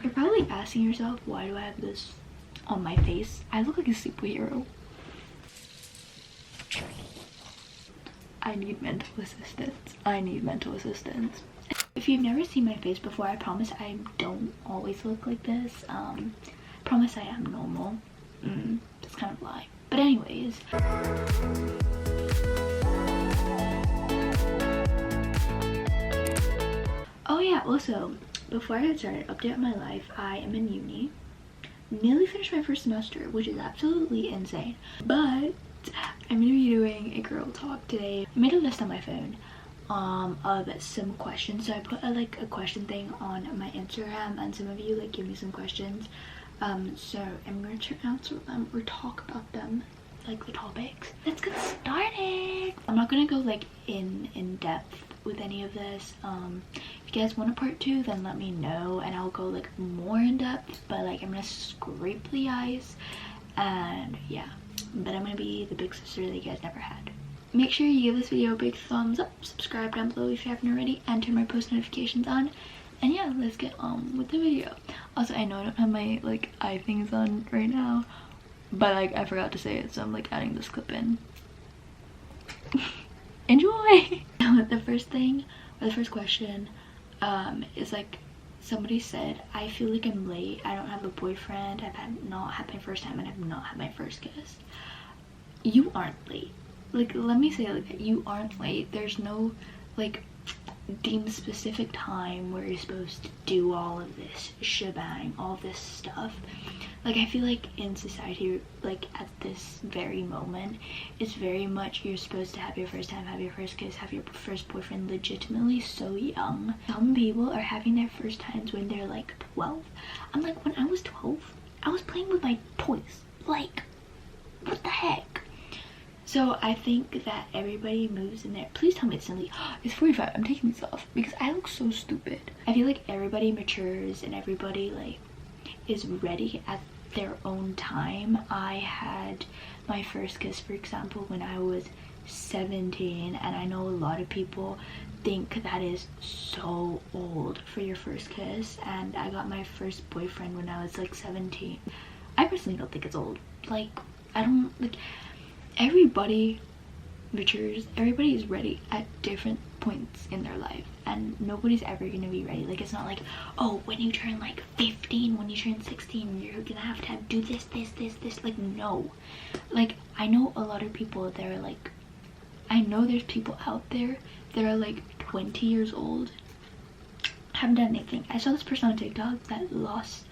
You're probably asking yourself, why do I have this on my face? I look like a superhero. I need mental assistance. I need mental assistance. If you've never seen my face before, I promise I don't always look like this. Promise I am normal. That's kind of a lie. But anyways. Oh yeah, also, before I get started, update on my life. I am in uni. Nearly finished my first semester, which is absolutely insane. But I'm gonna be doing a girl talk today. I made a list on my phone of some questions. So I put a question thing on my Instagram, and some of you like give me some questions. So I'm going to answer them or talk about them, like the topics. Let's get started. I'm not gonna go like in depth with any of this. If you guys want a part 2, then let me know and I'll go like more in depth, but like I'm gonna scrape the ice, and yeah, but I'm gonna be the big sister that you guys never had. Make sure you give this video a big thumbs up, subscribe down below if you haven't already, and turn my post notifications on. And yeah, let's get on with the video. Also, I know I don't have my like eye things on right now, but like I forgot to say it, so I'm like adding this clip in. Enjoy! The first thing, or the first question, is like, somebody said, I feel like I'm late. I don't have a boyfriend. I've not had my first time, and I've not had my first kiss. You aren't late. Like, let me say it like that. You aren't late. There's no like deemed specific time where you're supposed to do all of this shebang, all this stuff. Like, I feel like in society, like at this very moment, it's very much you're supposed to have your first time, have your first kiss, have your first boyfriend legitimately so young. Some people are having their first times when they're like 12. I'm like, when I was 12, I was playing with my toys. Like, what the heck? So I think that everybody moves in there. Please tell me it's silly. It's 45. I'm taking these off because I look so stupid. I feel like everybody matures and everybody like is ready at their own time. I had my first kiss, for example, when I was 17, and I know a lot of people think that is so old for your first kiss, and I got my first boyfriend when I was like 17. I personally don't think it's old. Like, I don't like, everybody matures, everybody is ready at different points in their life, and nobody's ever gonna be ready. Like, it's not like, oh, when you turn like 15, when you turn 16, you're gonna have to do this. Like, no. Like, I know a lot of people that are like, I know there's people out there that are like 20 years old, haven't done anything. I saw this person on TikTok that lost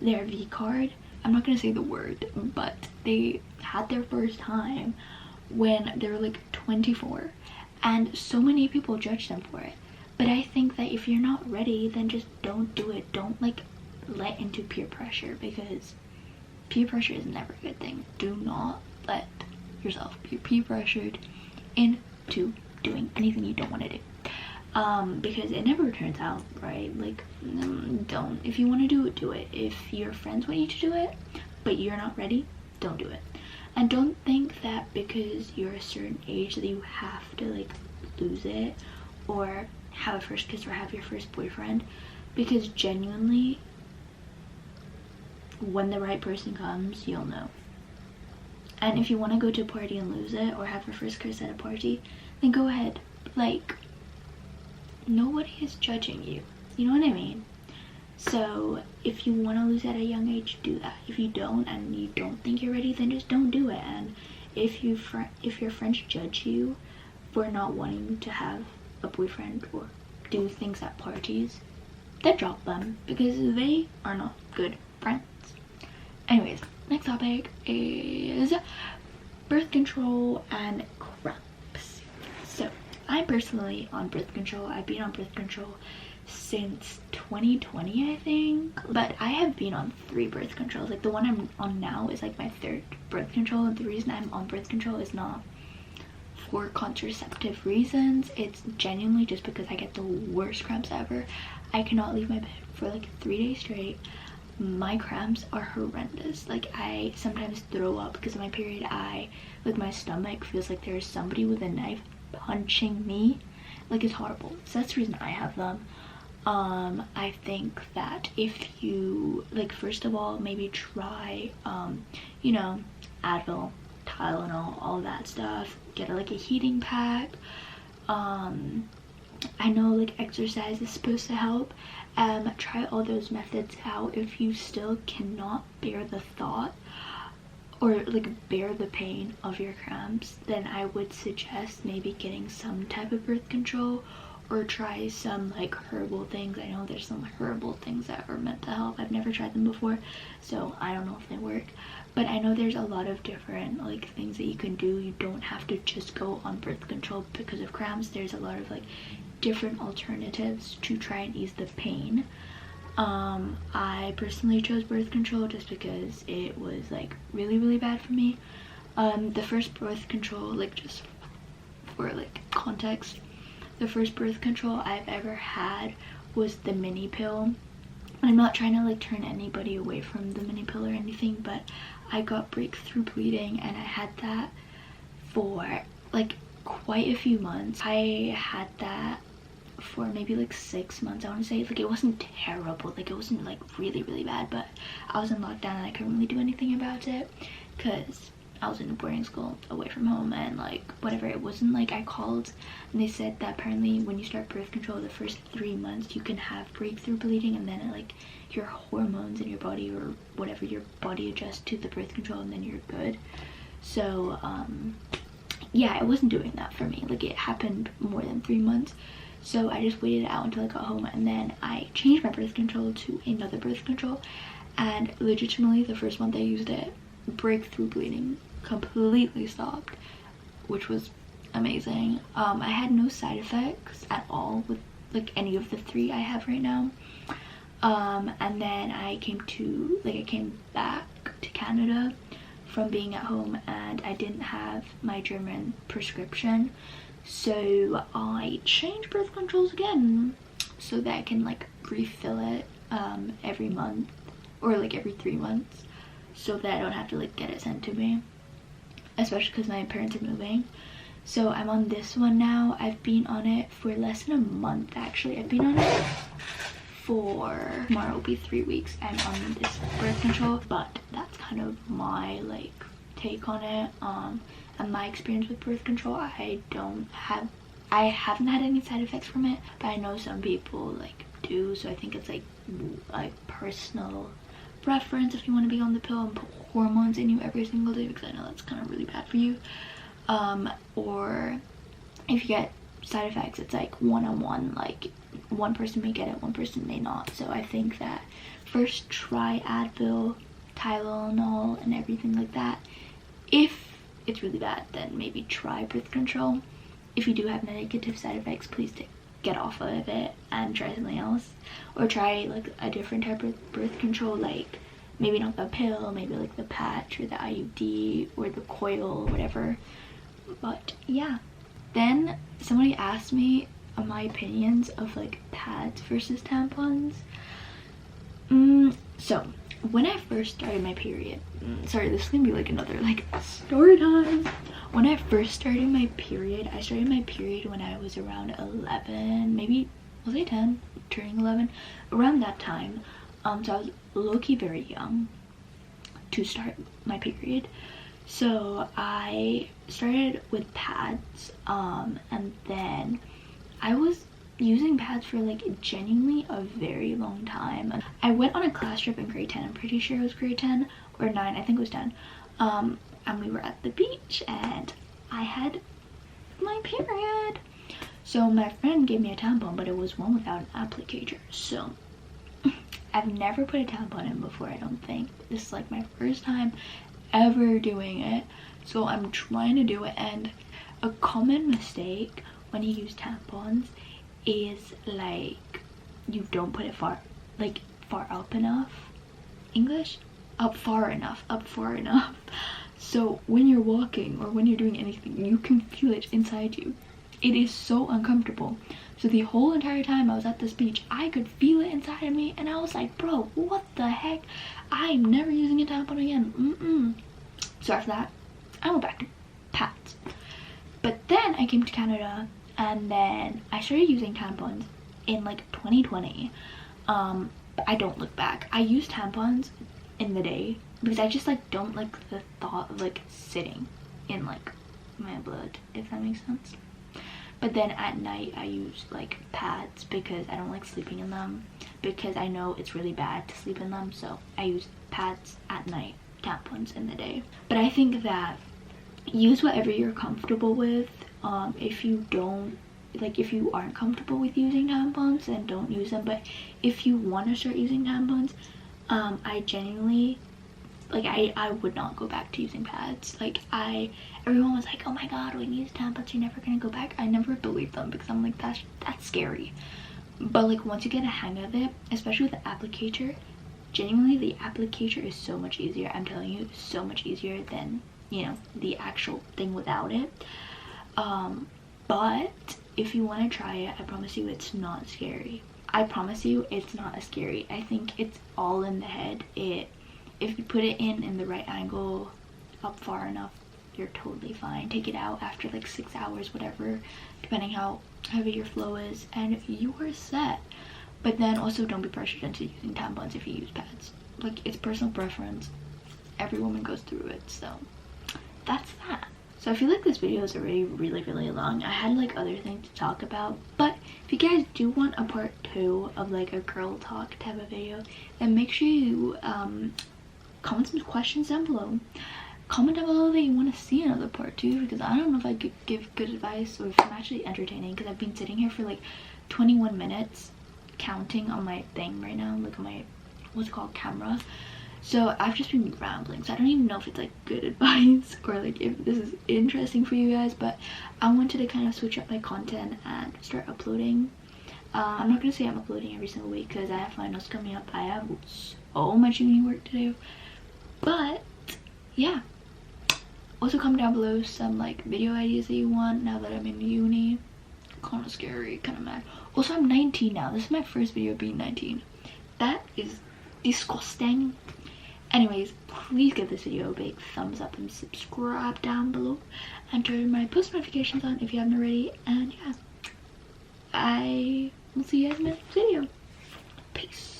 their V card. I'm not gonna say the word, but they had their first time when they were like 24, and so many people judge them for it. But I think that if you're not ready, then just don't do it. Don't like let into peer pressure, because peer pressure is never a good thing. Do not let yourself be peer pressured into doing anything you don't want to do, because it never turns out right. Like, don't. If you want to do it, do it. If your friends want you to do it but you're not ready, don't do it. And don't think that because you're a certain age that you have to like lose it or have a first kiss or have your first boyfriend, because genuinely when the right person comes, you'll know. And if you want to go to a party and lose it, or have your first kiss at a party, then go ahead. Like, nobody is judging you, you know what I mean? So if you want to lose at a young age, do that. If you don't, and you don't think you're ready, then just don't do it. And if your friends judge you for not wanting to have a boyfriend or do things at parties, then drop them, because they are not good friends. Anyways, next topic is birth control and cramps. So I'm personally on birth control. I've been on birth control since 2020, I think, but I have been on 3 birth controls. Like, the one I'm on now is like my 3rd birth control, and the reason I'm on birth control is not for contraceptive reasons. It's genuinely just because I get the worst cramps ever. I cannot leave my bed for like 3 days straight. My cramps are horrendous. Like, I sometimes throw up because of my period. Like, my stomach feels like there's somebody with a knife punching me. Like, it's horrible. So that's the reason I have them. I think that if you like, first of all, maybe try you know, Advil, Tylenol, all that stuff. Get like a heating pack. I know like exercise is supposed to help. Try all those methods out. If you still cannot bear the thought or like bear the pain of your cramps, then I would suggest maybe getting some type of birth control, or try some like herbal things. I know there's some herbal things that are meant to help. I've never tried them before, so I don't know if they work, but I know there's a lot of different like things that you can do. You don't have to just go on birth control because of cramps. There's a lot of like different alternatives to try and ease the pain. I personally chose birth control just because it was like really bad for me. The first birth control, like just for like context, the first birth control I've ever had was the mini pill. I'm not trying to like turn anybody away from the mini pill or anything, but I got breakthrough bleeding and I had that for like quite a few months. I had that for maybe like 6 months, I want to say. Like, it wasn't terrible, like it wasn't like really bad, but I was in lockdown and I couldn't really do anything about it because I was in a boarding school away from home, and like whatever. It wasn't like I called and they said that apparently when you start birth control, the first 3 months you can have breakthrough bleeding, and then like your hormones in your body or whatever, your body adjusts to the birth control and then you're good. So yeah, it wasn't doing that for me. Like, it happened more than 3 months. So I just waited it out until I got home, and then I changed my birth control to another birth control, and legitimately the first month I used it, breakthrough bleeding completely stopped, which was amazing. I had no side effects at all with like any of the 3 I have right now. And then I came back to Canada from being at home, and I didn't have my German prescription, so I changed birth controls again so that I can like refill it every month, or like every 3 months, so that I don't have to like get it sent to me, especially because my parents are moving. So I'm on this one now. I've been on it for less than a month actually. I've been on it for, tomorrow will be 3 weeks I'm on this birth control, but that's kind of my like take on it. And my experience with birth control, I haven't had any side effects from it, but I know some people like do, so I think it's like personal preference if you want to be on the pill and put hormones in you every single day, because I know that's kind of really bad for you. Or if you get side effects, it's like one-on-one, like one person may get it, one person may not. So I think that first try Advil, Tylenol, and everything like that. If it's really bad, then maybe try birth control. If you do have negative side effects, please get off of it and try something else, or try like a different type of birth control, like maybe not the pill, maybe like the patch or the IUD or the coil or whatever. But yeah, then somebody asked me my opinions of like pads versus tampons. So when I first started my period, sorry, this is gonna be like another like story time. When I first started my period, I started my period when I was around 11, maybe, was I 10, turning 11, around that time. So I was low-key very young to start my period. So I started with pads, and then I was using pads for like genuinely a very long time. I went on a class trip in grade 10, I'm pretty sure it was grade 10 or 9, I think it was 10, and we were at the beach and I had my period. So my friend gave me a tampon, but it was one without an applicator. So I've never put a tampon in before, I don't think. This is like my first time ever doing it, so I'm trying to do it. And a common mistake when you use tampons is like you don't put it far up enough. English? Up far enough. So when you're walking or when you're doing anything, you can feel it inside you. It is so uncomfortable. So the whole entire time I was at this beach, I could feel it inside of me, and I was like, bro, what the heck? I'm never using a tampon again. So after that, I went back to pads. But then I came to Canada, and then I started using tampons in like 2020. I don't look back. I use tampons in the day because I just like don't like the thought of like sitting in like my blood, if that makes sense. But then at night I use like pads because I don't like sleeping in them, because I know it's really bad to sleep in them. So I use pads at night, tampons in the day. But I think that use whatever you're comfortable with. If you don't like, if you aren't comfortable with using tampons, then don't use them. But if you want to start using tampons, I genuinely like, I would not go back to using pads. Like, everyone was like, oh my god, when you use tampons you're never gonna go back. I never believed them because I'm like, that's scary. But like, once you get a hang of it, especially with the applicator, genuinely the applicator is so much easier. I'm telling you, so much easier than, you know, the actual thing without it. But if you want to try it, I promise you it's not scary. I promise you it's not as scary. I think it's all in the head. If you put it in the right angle, up far enough, you're totally fine. Take it out after like 6 hours, whatever, depending how heavy your flow is, and you are set. But then also don't be pressured into using tampons if you use pads. Like, it's personal preference. Every woman goes through it, so that's that. So I feel like this video is already really long. I had like other things to talk about, but if you guys do want a part 2 of like a girl talk type of video, then make sure you comment some questions down below. Comment down below that you want to see another part 2, because I don't know if I could give good advice or if I'm actually entertaining, because I've been sitting here for like 21 minutes counting on my thing right now, like on my, what's it called, camera. So I've just been rambling, so I don't even know if it's like good advice or like if this is interesting for you guys, but I wanted to kind of switch up my content and start uploading. I'm not gonna say I'm uploading every single week because I have finals coming up. I have so much uni work to do, but yeah. Also comment down below some like video ideas that you want now that I'm in uni. Kind of scary, kind of mad. Also, I'm 19 now. This is my first video being 19. That is disgusting. Anyways, please give this video a big thumbs up and subscribe down below and turn my post notifications on if you haven't already. And yeah, I will see you guys in the next video. Peace.